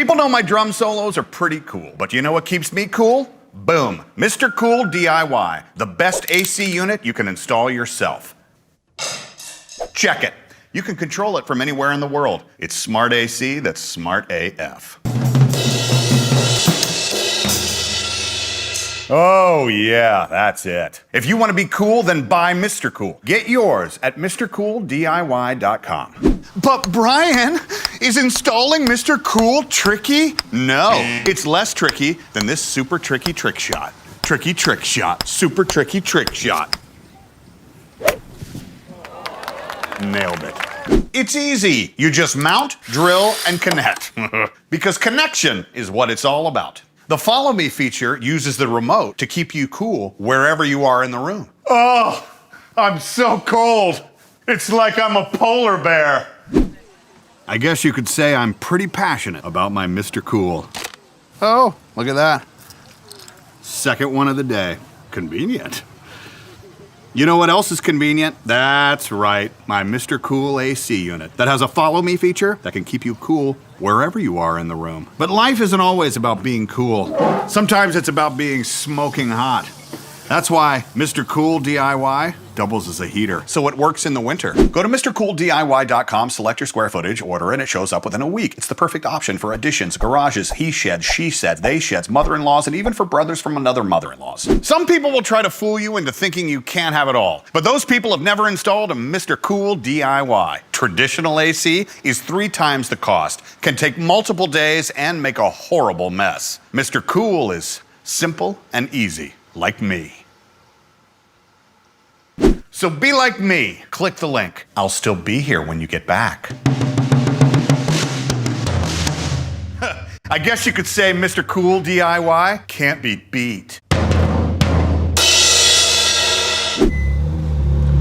People know my drum solos are pretty cool, but you know what keeps me cool? Boom, MrCool DIY, the best AC unit you can install yourself. Check it. You can control it from anywhere in the world. It's smart AC that's smart AF. Oh yeah, that's it. If you want to be cool, then buy MrCool. Get yours at MrCoolDIY.com. But Brian, is installing MrCool tricky? No, it's less tricky than this super tricky trick shot. Tricky trick shot, super tricky trick shot. Nailed it. It's easy. You just mount, drill, and connect. Because connection is what it's all about. The Follow Me feature uses the remote to keep you cool wherever you are in the room. Oh, I'm so cold. It's like I'm a polar bear. I guess you could say I'm pretty passionate about my MrCool. Oh, look at that. Second one of the day. Convenient. You know what else is convenient? That's right, my MrCool AC unit that has a Follow Me feature that can keep you cool wherever you are in the room. But life isn't always about being cool. Sometimes it's about being smoking hot. That's why MrCool DIY doubles as a heater, so it works in the winter. Go to MrCoolDIY.com, select your square footage, order, and it shows up within a week. It's the perfect option for additions, garages, he sheds, she sheds, they sheds, mother-in-laws, and even for brothers from another mother-in-laws. Some people will try to fool you into thinking you can't have it all, but those people have never installed a MrCool DIY. Traditional AC is 3 times the cost, can take multiple days, and make a horrible mess. MrCool is simple and easy, like me. So be like me. Click the link. I'll still be here when you get back. I guess you could say MrCool DIY can't be beat.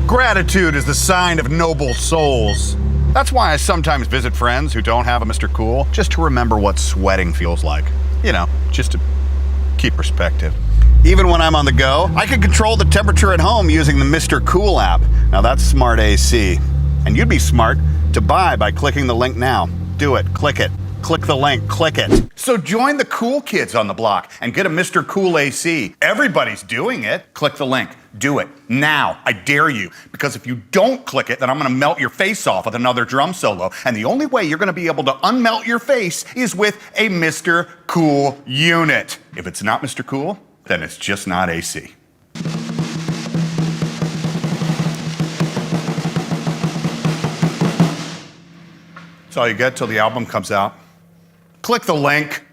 Gratitude is the sign of noble souls. That's why I sometimes visit friends who don't have a MrCool, just to remember what sweating feels like. You know, just to keep perspective. Even when I'm on the go, I can control the temperature at home using the MrCool app. Now that's smart AC. And you'd be smart to buy by clicking the link now. Do it, click it, click the link, click it. So join the cool kids on the block and get a MrCool AC. Everybody's doing it. Click the link, do it, now, I dare you. Because if you don't click it, then I'm gonna melt your face off with another drum solo. And the only way you're gonna be able to unmelt your face is with a MrCool unit. If it's not MrCool, then it's just not AC. That's all you get till the album comes out. Click the link.